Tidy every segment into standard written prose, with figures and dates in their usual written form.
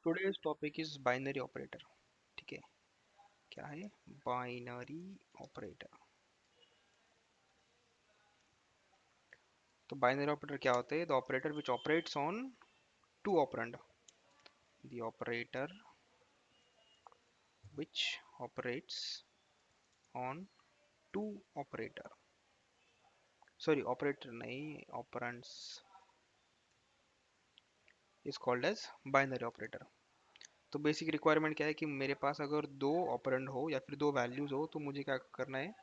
Today's topic is binary operator. ठीक है, क्या है बाइनरी ऑपरेटर? तो बाइनरी ऑपरेटर क्या होते हैं? The operator which operates on two operand. The operator which operates on two operator, sorry operator नहीं, operands, is called as binary operator. तो बेसिक रिक्वायरमेंट क्या है कि मेरे पास अगर दो ऑपरेंड हो या फिर दो वैल्यूज हो तो मुझे क्या करना है,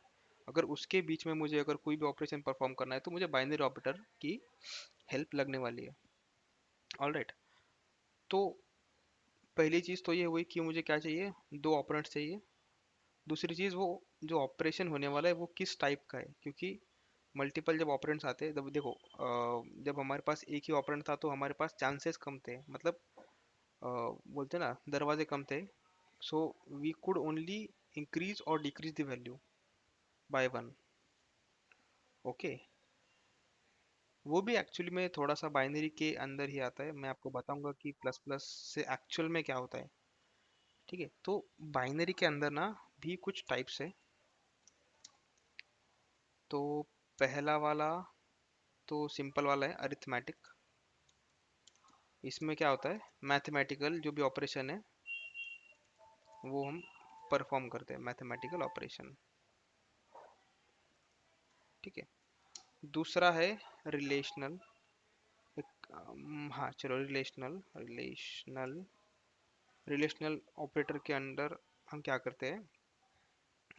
अगर उसके बीच में मुझे अगर कोई भी ऑपरेशन परफॉर्म करना है तो मुझे बाइनरी ऑपरेटर की हेल्प लगने वाली है। All right. तो पहली चीज़ तो ये हुई कि मुझे क्या चाहिए, दो ऑपरेंड्स चाहिए। दूसरी चीज़, वो जो ऑपरेशन होने वाला है वो किस टाइप का है, क्योंकि मल्टीपल जब ऑपरेंड्स आते हैं तब देखो, जब हमारे पास एक ही ऑपरेंड था तो हमारे पास चांसेस कम थे, मतलब बोलते हैं ना, दरवाजे कम थे। So we could only increase और decrease the value by one. Okay, वो भी एक्चुअली में थोड़ा सा बाइनरी के अंदर ही आता है। मैं आपको बताऊंगा कि प्लस प्लस से एक्चुअल में क्या होता है। ठीक है, तो बाइनरी के अंदर ना भी कुछ टाइप्स है। तो पहला वाला तो सिंपल वाला है, अरिथमेटिक। इसमें क्या होता है, मैथमेटिकल जो भी ऑपरेशन है वो हम परफॉर्म करते हैं, मैथमेटिकल ऑपरेशन। ठीक है। दूसरा है रिलेशनल। हाँ चलो, रिलेशनल रिलेशनल रिलेशनल ऑपरेटर के अंदर हम क्या करते हैं,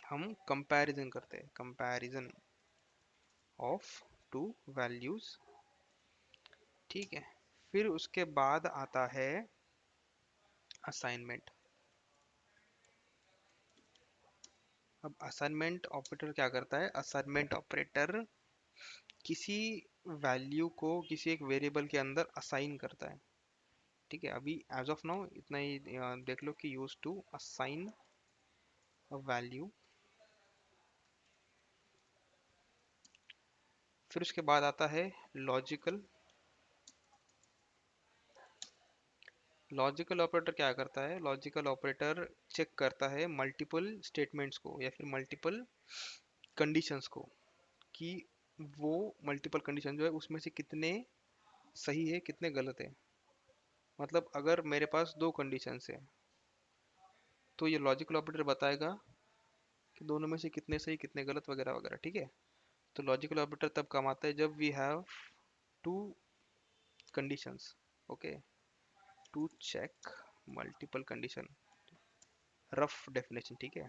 हम कंपैरिजन करते हैं, कंपैरिजन ऑफ टू वैल्यूज। ठीक है। फिर उसके बाद आता है असाइनमेंट। अब असाइनमेंट ऑपरेटर क्या करता है, असाइनमेंट ऑपरेटर किसी वैल्यू को किसी एक वेरिएबल के अंदर असाइन करता है। ठीक है, अभी एज ऑफ नाउ इतना ही देख लो कि use to assign a value. फिर उसके बाद आता है लॉजिकल। लॉजिकल ऑपरेटर क्या करता है, लॉजिकल ऑपरेटर चेक करता है मल्टीपल स्टेटमेंट्स को या फिर मल्टीपल कंडीशंस को, कि वो मल्टीपल कंडीशन जो है उसमें से कितने सही है कितने गलत है। मतलब अगर मेरे पास दो कंडीशंस है तो ये लॉजिकल ऑपरेटर बताएगा कि दोनों में से कितने सही कितने गलत वगैरह वगैरह। ठीक है। तो लॉजिकल ऑपरेटर तब काम आता है जब we have two conditions. Okay, to check multiple condition, rough definition. ठीक है,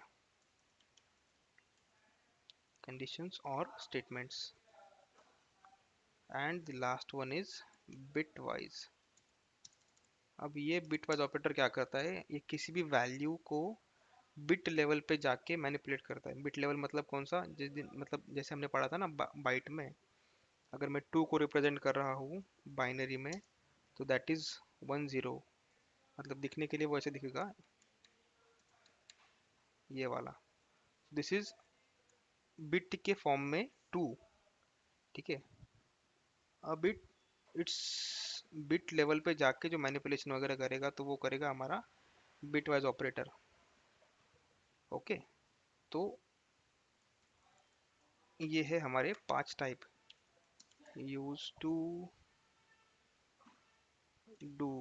कंडीशंस और statements. And the last one is bit wise. अब ये बिट वाइज ऑपरेटर क्या करता है, ये किसी भी वैल्यू को बिट लेवल पे जाके मैनिपुलेट करता है। बिट लेवल मतलब कौन सा, जिस दिन मतलब जैसे हमने पढ़ा था ना बाइट में, अगर मैं टू को रिप्रेजेंट कर रहा हूँ बाइनरी में तो दैट इज 10, मतलब दिखने के लिए वो ऐसे दिखेगा, ये वाला। दिस इज बिट के फॉर्म में टू। ठीक है। अब इट्स बिट लेवल पे जाके जो मैनिपुलेशन वगैरह करेगा तो वो करेगा हमारा बिट वाइज ऑपरेटर। ओके, तो ये है हमारे पांच type. Use to do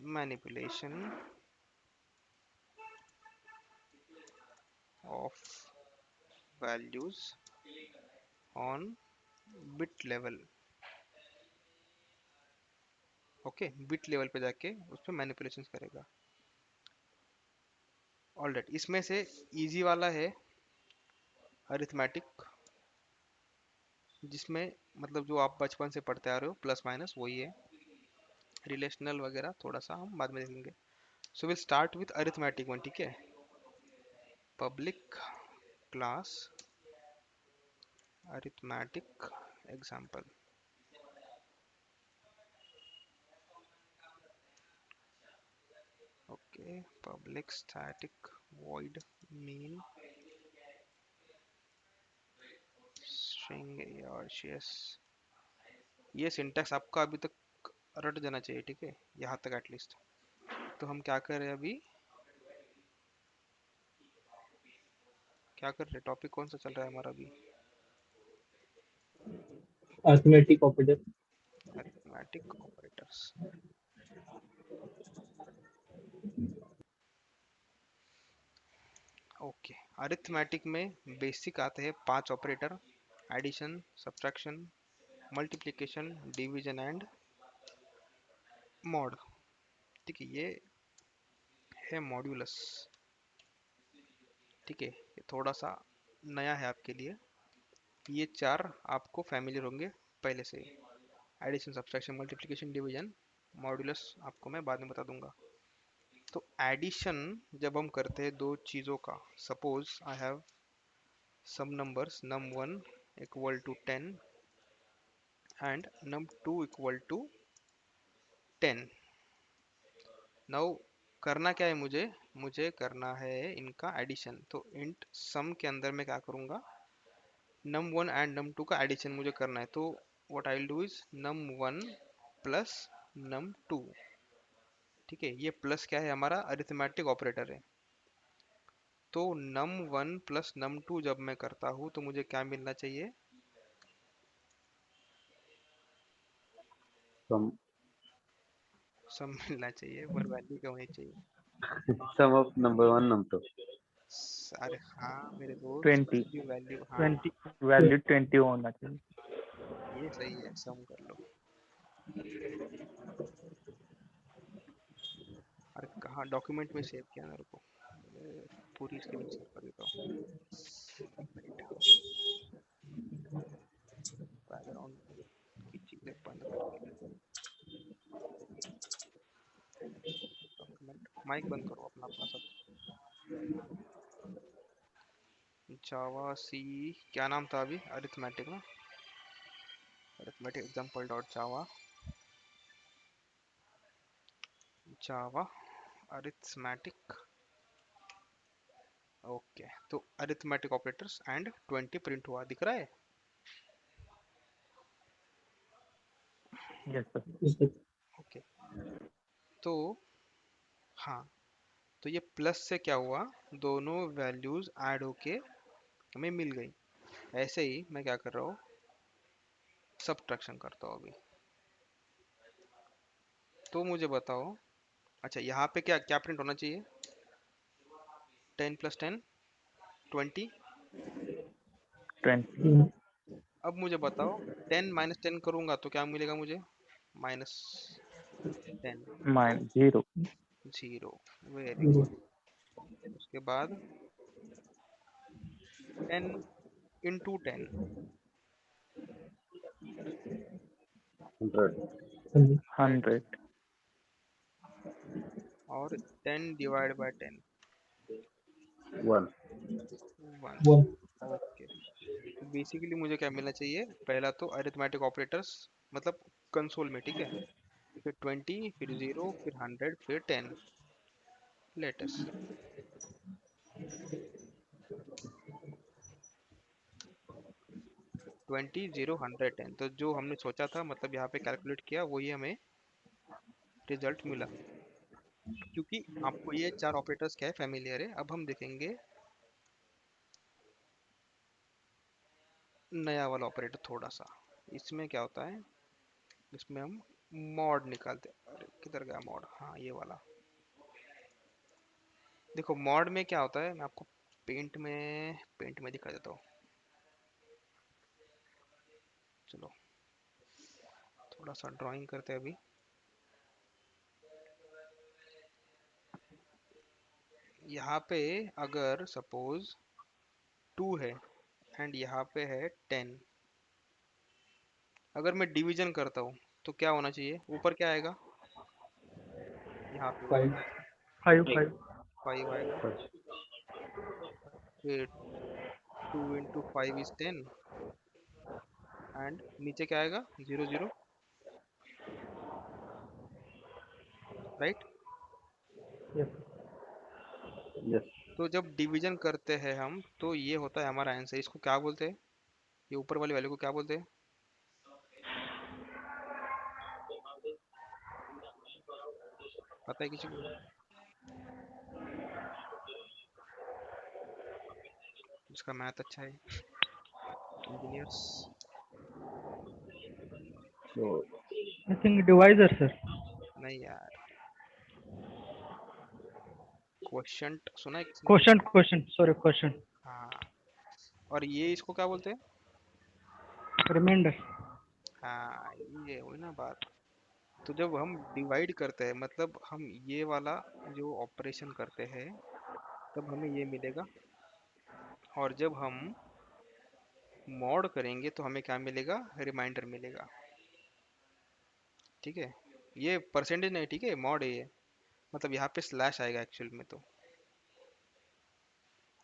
manipulation of values on bit level. Okay, bit level पे जाके उस पर मैनिपुलेशन करेगा। ऑलराइट, इसमें से इजी वाला है अरिथमेटिक, जिसमें मतलब जो आप बचपन से पढ़ते आ रहे हो प्लस माइनस वही है। रिलेशनल वगैरह थोड़ा सा हम बाद में देखेंगे। So will start with arithmetic one. ठीक है, public class arithmetic example. Okay, public static void mean string args। ये सिंटैक्स आपका अभी तक रट जाना चाहिए। ठीक है, यहाँ तक एटलीस्ट। तो हम क्या कर रहे हैं अभी, क्या कर रहे हैं, टॉपिक कौन सा चल रहा है हमारा अभी? Arithmetic operator. Arithmetic operators. Okay, arithmetic में बेसिक आते हैं 5 operator: addition, subtraction, multiplication, division and mod. ठीक है, ये है मॉड्यूलस। ठीक है, ये थोड़ा सा नया है आपके लिए। ये 4 आपको फैमिलियर होंगे पहले से ही। Addition, subtraction, multiplication, division, modulus आपको मैं बाद में बता दूंगा। तो एडिशन जब हम करते हैं दो चीज़ों का, suppose I have some numbers num1 equal to 10 and num2 equal to 10। Now करना क्या है मुझे, मुझे करना है इनका एडिशन। तो इंट सम के अंदर मैं क्या करूँगा, num1 एंड num2 का एडिशन मुझे करना है। तो what I will do is num1 plus num2। ठीक है, ये प्लस क्या है, हमारा अरिथमेटिक ऑपरेटर है। तो num1 प्लस num2 जब मैं करता हूँ तो मुझे क्या मिलना चाहिए, सम सम मिलना चाहिए, पर वैल्यू क्या होनी चाहिए? सम ऑफ नंबर 1 नंबर 2। अरे हाँ मेरे दोस्त, 20 ये वैल्यू, हाँ 20 वैल्यू 20 होना चाहिए। ये सही है, सम कर लो। अरे कहाँ डॉक्यूमेंट में सेव किया मेरे को, पूरी स्क्रीन शेयर कर देता हूँ। एक मिनट, बैकग्राउंड की चीजें बंद करके, डॉक्यूमेंट, माइक बंद करो अपना अपना सब। जावा सी, क्या नाम था अभी, अरिथमेटिक ना, अरिथमेटिक एग्जाम्पल डॉट जावा, जावा अरिथमेटिक। ओके, तो अरिथमेटिक ऑपरेटर्स एंड 20 प्रिंट हुआ, दिख रहा है? Yes sir. ओके, तो हाँ, तो ये प्लस से क्या हुआ, दोनों वैल्यूज ऐड होके हमें मिल गई। ऐसे ही मैं क्या कर रहा हूँ, सब्ट्रैक्शन करता हूँ अभी। तो मुझे बताओ, अच्छा यहाँ पे क्या क्या प्रिंट होना चाहिए, 10 + 10 20। 20 अब मुझे बताओ 10 - 10 करूंगा तो क्या मिलेगा मुझे, -10। तो -0। 0, वेरी गुड। उसके बाद 10 × 10 100 100, 100। और 10 ÷ 10 1 1। ओके, तो बेसिकली मुझे क्या मिलना चाहिए, पहला तो अरिथमेटिक ऑपरेटर्स, मतलब कंसोल में, ठीक है, फिर 20, फिर 0, फिर 100, फिर 10। लेट अस सी, 20, 0, 100, 10। तो जो हमने सोचा था, मतलब यहाँ पे कैलकुलेट किया, वही हमें रिजल्ट मिला। क्योंकि आपको ये 4 ऑपरेटर्स क्या है, फैमिलियर है। अब हम देखेंगे नया वाला ऑपरेटर थोड़ा सा। इसमें क्या होता है, इसमें हम मॉड निकालते हैं। अरे किधर गया मॉड, हाँ ये वाला। देखो मॉड में क्या होता है, मैं आपको पेंट में दिखा देता हूँ। चलो थोड़ा सा ड्राइंग करते हैं अभी। यहाँ पे अगर सपोज 2 है एंड यहाँ पे है 10, अगर मैं डिवीजन करता हूँ तो क्या होना चाहिए, ऊपर क्या आएगा, यहाँ पे ऊपर 5 5 5 5 आएगा। फिर 2 × 5 = 10, एंड नीचे क्या आएगा, 0 0, राइट। यस यस तो जब डिवीजन करते हैं हम तो ये होता है हमारा आंसर। इसको क्या बोलते हैं, ये ऊपर वाली वैल्यू को क्या बोलते हैं, पता है किसी को? उसका मैथ अच्छा है, engineers. So I think divisor, sir. नहीं यार, क्वोशंट सुना है किसने? Quotient. Sorry, quotient. हाँ, और ये इसको क्या बोलते हैं? Remainder. हाँ, ये वही ना बात। तो जब हम डिवाइड करते हैं, मतलब हम ये वाला जो ऑपरेशन करते हैं, तब हमें ये मिलेगा। और जब हम मॉड करेंगे तो हमें क्या मिलेगा? रिमाइंडर मिलेगा। ठीक है, ये परसेंटेज नहीं, ठीक है, मॉड है ये। मतलब यहाँ पे स्लैश आएगा एक्चुअल में।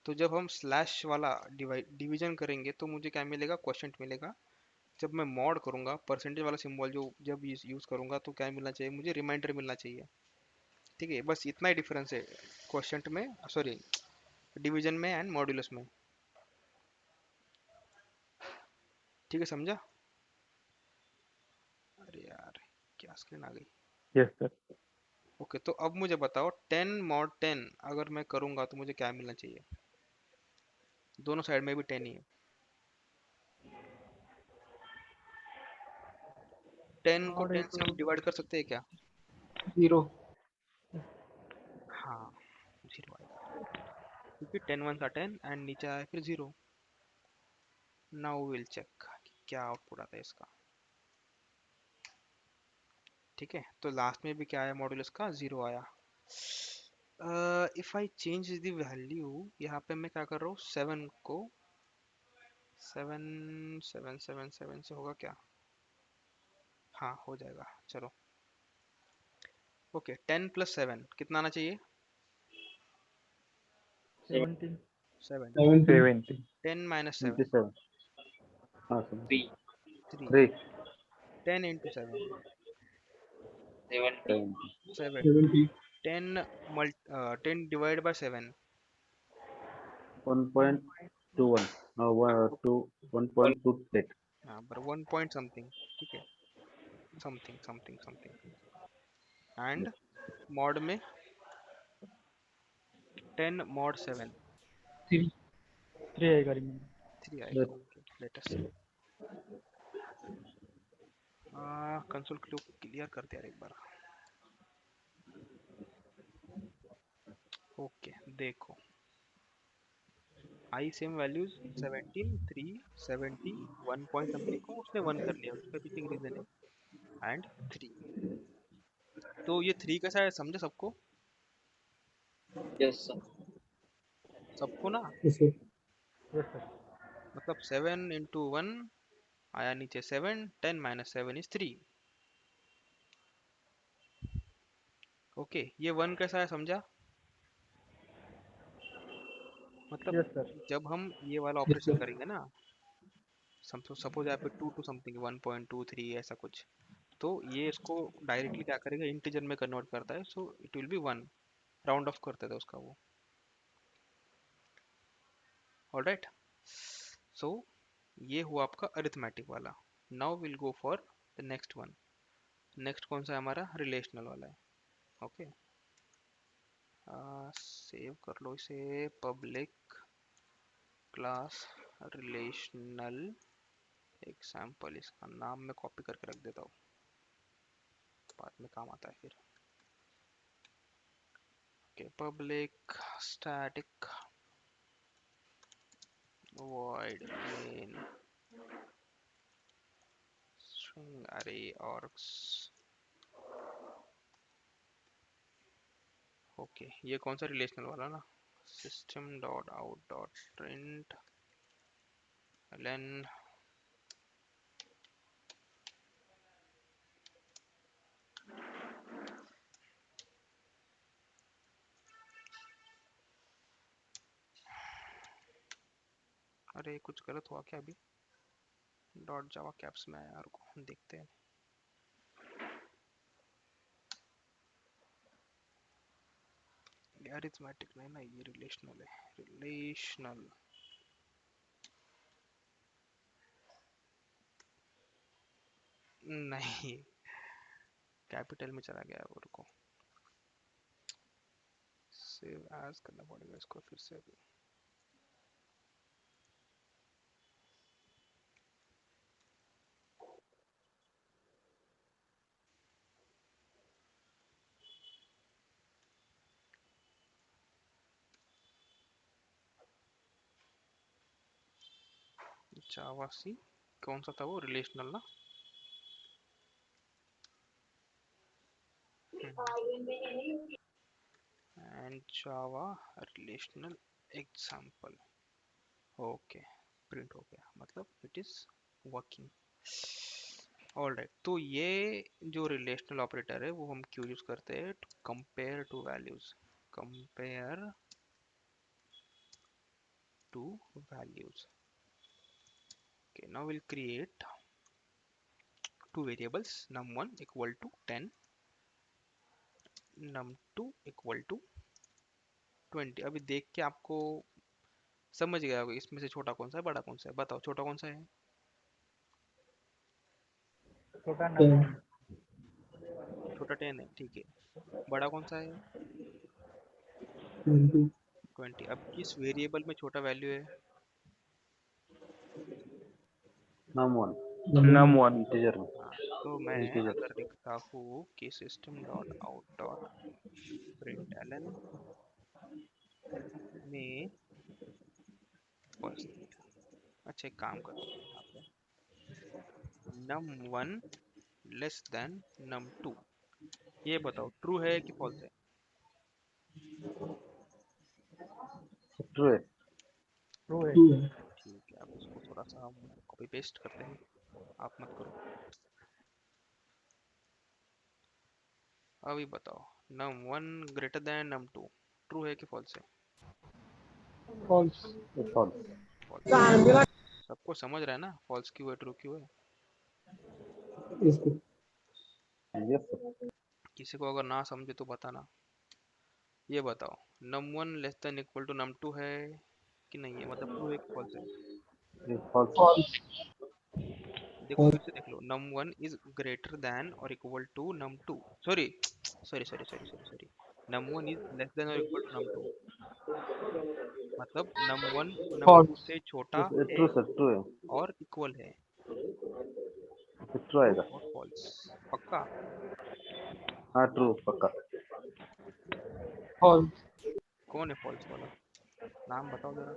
तो जब हम स्लैश वाला डिवीजन करेंगे तो मुझे क्या मिलेगा? क्वोशंट मिलेगा। जब मैं मॉड करूंगा, परसेंटेज वाला सिंबल जो जब यूज करूंगा, तो क्या मिलना चाहिए मुझे? रिमाइंडर मिलना चाहिए। ठीक है, बस इतना ही डिफरेंस है क्वोशंट में, सॉरी, डिवीजन में एंड मॉड्यूलस में। ठीक है, समझा? अरे यार, क्या स्क्रीन आ गई। Yes, sir. ओके, तो अब मुझे बताओ 10 मॉड 10 अगर मैं करूंगा तो मुझे क्या मिलना चाहिए? दोनों साइड में भी 10 ही है। 10 को Odd 10 से हम into डिवाइड कर सकते हैं क्या? 0. हाँ, जीरो आएगा, क्योंकि 10 वन का 10 एंड नीचे आया फिर जीरो। नाउ विल चेक क्या आउटपुट आता है इसका। ठीक है, तो लास्ट में भी क्या आया? मॉड्यूलस का जीरो आया। If I change the value, यहाँ पे मैं क्या कर रहा हूँ? 7 को 7 7 7 7 से होगा क्या? हाँ, हो जाएगा, चलो। ओके, 10 प्लस 7 कितना आना चाहिए? 17. 70। 70. 10 माइनस 7, 27. हाँ sir, 3। 3. 10 into 7, 7. 70। 10 10 divide by 7, 1.21. No, 1.28. हाँ, पर 1 पॉइंट समथिंग। ठीक है, something something something. And Yes. Mod में 10 मॉड 7, 3. 3 आएगा remainder. 3 आएगा। Yes. ओके, लेट अस सी। कंसोल क्लियर करते हैं एक बार। ओके, देखो, आई सेम वैल्यूज 17 3 70 1 पॉइंट समथिंग को उसने 1 कर लिया, उसका पीछे एक रीजन है। एंड 3, तो ये 3 कैसा है समझे सबको? Yes, sir. सबको ना, Yes, sir. Yes, sir. मतलब 7 इंटू 1 आया नीचे 7, 10 माइनस 7 इज 3। ओके, ये 1 कैसा है समझा? मतलब Yes, sir. जब हम ये वाला Yes, ऑपरेशन sir. करेंगे ना, सपोज यहाँ पे 2 टू समथिंग 1.23 ऐसा कुछ, तो ये इसको डायरेक्टली क्या करेगा? इंटीजर में कन्वर्ट करता है, so it will be 1, round of करते थे उसका वो। ऑलराइट, सो ये हुआ आपका अरिथमेटिक वाला। Now will go for the next one. Next कौन सा है हमारा? रिलेशनल वाला है। ओके, सेव कर लो इसे, पब्लिक क्लास रिलेशनल एग्जाम्पल। इसका नाम मैं कॉपी करके रख देता हूँ, बाद में काम आता है फिर। Okay, public static void main string array args। Okay, ये कौन सा रिलेशनल वाला ना? System dot out dot print len। अरे कुछ गलत हुआ क्या अभी? डॉट जावा कैप्स में आया यार, को देखते हैं। अरिथमेटिक नहीं ना, ये रिलेशनल है। रिलेशनल नहीं, कैपिटल में चला गया वो, रुको, सेव एज करना पड़ेगा इसको फिर से अभी। जावा सी, कौन सा था वो, रिलेशनल ना? And Java relational example. Okay, print हो गया, मतलब इट इज वर्किंग। ऑलराइट, तो ये जो रिलेशनल ऑपरेटर है वो हम क्यों यूज करते हैं? To compare two values, compare two values. Okay, now we'll create two variables, num1 equal to 10, num2 equal to 20। अभी देख के आपको समझ गया होगा इसमें से छोटा कौन सा है बड़ा कौन सा है। बताओ छोटा कौन सा है? छोटा नंबर छोटा 10 है, ठीक है। बड़ा कौन सा है? 20। अब किस वेरिएबल में छोटा वैल्यू है? num1 num1 integer में हाँ, तो मैं integer अगर लिखता हूँ कि system dot out dot println में फर्स्ट। अच्छा, एक काम करते हैं यहाँ पे, num1 लेस देन num2। ये बताओ ट्रू है कि फॉल्स है? true है। ट्रू है। ठीक है, अब इसको थोड़ा सा हम कॉपी पेस्ट करते हैं, आप मत करो। अभी बताओ, num1 greater than num2, true है कि फॉल्स है? फॉल्स। false false. सबको समझ रहा है ना, फॉल्स क्यों है ट्रू क्यों है? yes sir। किसी को अगर ना समझे तो बताना। ये बताओ, num1 less than equal to num2 है कि नहीं है, मतलब ट्रू है कि फॉल्स है? ये false फॉल्स। देखो फिर से देख लो, num1 इज ग्रेटर देन और equal to num2। Sorry sorry sorry sorry sorry sorry, num1 is less than और इक्वल टू num2, मतलब num1 num2 फॉल्स। से छोटा है true sir true है। और इक्वल है। true ट्रू आएगा। और फॉल्स? पक्का? हाँ true पक्का। फॉल्स। कौन है फॉल्स वाला? नाम बताओ जरा।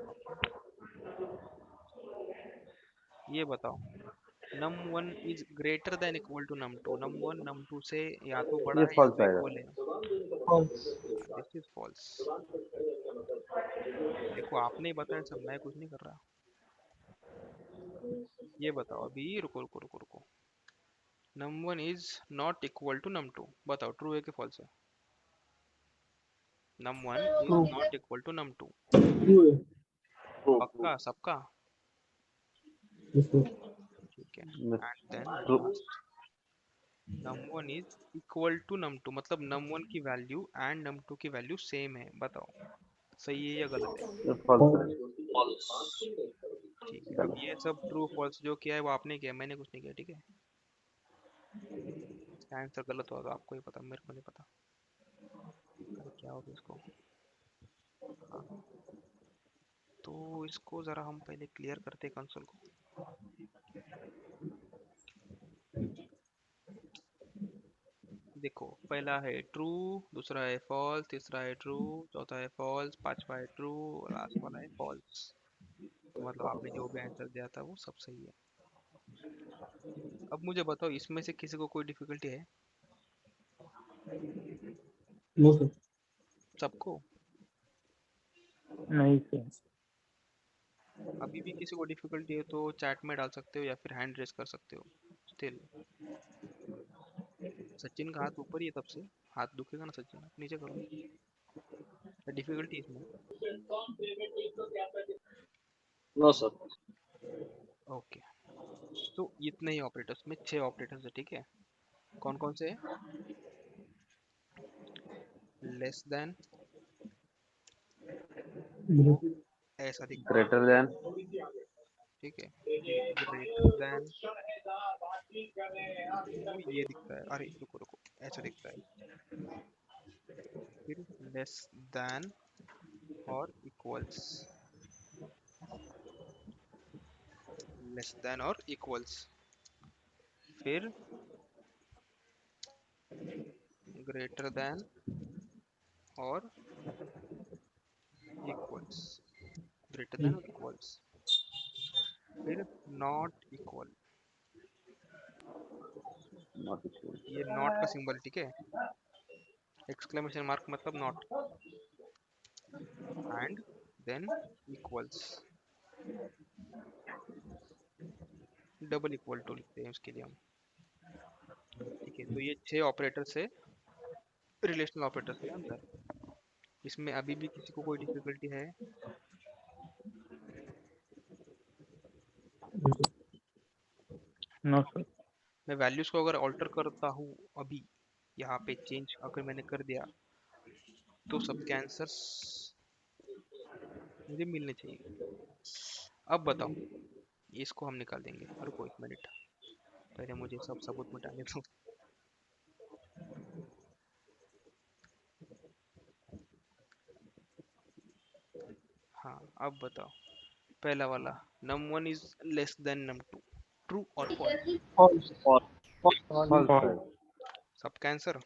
ये बताओ, num1 is greater than equal to num2, num1 num2 से या तो बड़ा ये है या false तो आएगा। इक्वल है। फॉल्स। This is false. देखो आपने ही बताया सब, मैं कुछ नहीं कर रहा। ये बताओ अभी, रुको रुको रुको रुको, num1 is not equal to num2, बताओ ट्रू है कि फॉल्स है? num1 is true. Not equal to num2, true है। पक्का सबका? Yes sir. ठीक है, Yes, and then true last, num1 is equal to num2, मतलब num1 की वैल्यू एंड num2 की वैल्यू सेम है। बताओ सही है या गलत है? ये false है। false, ठीक है, अब गलत। ये सब ट्रू फॉल्स जो किया है वो आपने किया, मैंने कुछ नहीं किया, ठीक है? इसका आंसर गलत होगा, आपको ही पता, मेरे को नहीं पता। अरे क्या हो गया इसको? हाँ, तो इसको ज़रा हम पहले क्लियर करते हैं कंसोल को। देखो, पहला है ट्रू, दूसरा है फॉल्स, तीसरा है ट्रू, चौथा है फॉल्स, पांचवा है ट्रू, लास्ट वाला है फॉल्स। तो मतलब आपने जो भी आंसर दिया था वो सब सही है। अब मुझे बताओ, इसमें से किसी को कोई डिफिकल्टी है? No sir. सबको? नहीं सर। अभी भी किसी को डिफिकल्टी है तो चैट में डाल सकते हो या फिर हैंड रेस कर सकते हो स्टिल। सचिन का हाथ ऊपर ही है तब से, हाथ दुखेगा ना सचिन, आप नीचे करो। डिफिकल्टी इसमें? no sir, ओके, तो इतने ही ऑपरेटर्स में 6 ऑपरेटर्स है, ठीक है? कौन कौन से? लेस देन, वो ऐसा दिखता है, greater than ठीक है? फिर ग्रेटर देन, वो ये दिखता है, अरे रुको रुको, ऐसा दिखता है। फिर लेस देन और इक्वल्स, लेस देन और इक्वल्स, फिर ग्रेटर देन और इक्वल्स, ग्रेटर देन और इक्वल्स, फिर नॉट इक्वल, नॉट इक्वल। ये नॉट का सिंबल, ठीक है, एक्सक्लेमेशन मार्क मतलब not, and then equals, double equal to लिखते हैं उसके लिए हम, ठीक है। तो ये 6 ऑपरेटर से रिलेशनल ऑपरेटर्स के अंदर, इसमें अभी भी किसी को कोई डिफिकल्टी है? No sir. मैं वैल्यूज को अगर ऑल्टर करता हूँ अभी, यहाँ पे चेंज अगर मैंने कर दिया, तो सबके आंसर्स मुझे मिलने चाहिए। अब बताओ, इसको हम निकाल देंगे, रुको 1 मिनट, पहले मुझे सब सबूत मिटाने दो। हाँ, अब बताओ, पहला वाला, num1 is less than num2, true और फॉल्स? फॉल्स। और फॉल्स है। सबका answer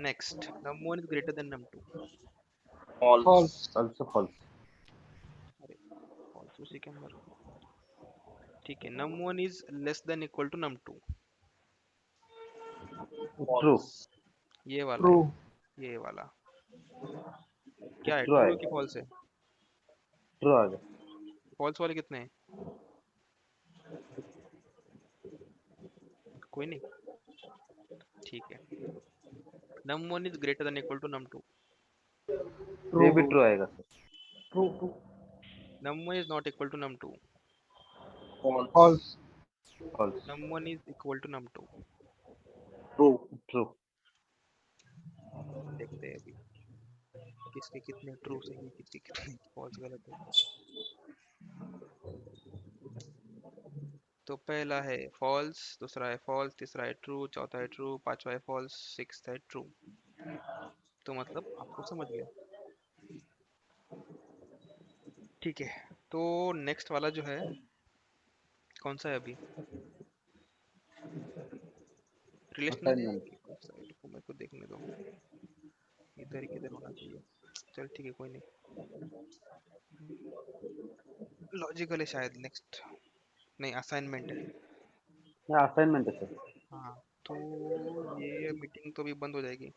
next, num1 is greater than num2, false false. Also false. अरे फॉल्स उसी के अंदर, ठीक है। num1 is less than equal to num2, true. False ये वाला ट्रू। है, ये वाला क्या है, ट्रू ट्रू है कि आएगा। फॉल्स है? ट्रू आ गया। फॉल्स वाले कितने हैं? कोई नहीं, ठीक है। num1 is greater than equal to num2, ये भी ट्रू। ट्रू आएगा sir. True. True. num1 is not equal to num2, false false. False. num1 is equal to num2, true true. देखते हैं अभी किसके कितने ट्रू सही, किसके कितने फॉल्स गलत है। तो पहला है फॉल्स, दूसरा है फॉल्स, तीसरा है ट्रू, चौथा है ट्रू, पांचवा है फॉल्स, सिक्स्थ है ट्रू। तो मतलब आपको समझ गया, ठीक है। तो नेक्स्ट वाला जो है, कौन सा है अभी, रिलेशनल है असाइनमेंट। कि कौन सा है, रुको मेरे को देखने दो, इधर ही किधर होना चाहिए, चल ठीक है कोई नहीं, लॉजिकल है शायद नेक्स्ट, नहीं असाइनमेंट है। ये असाइनमेंट है सर। हाँ, तो ये मीटिंग तो अभी बंद हो जाएगी,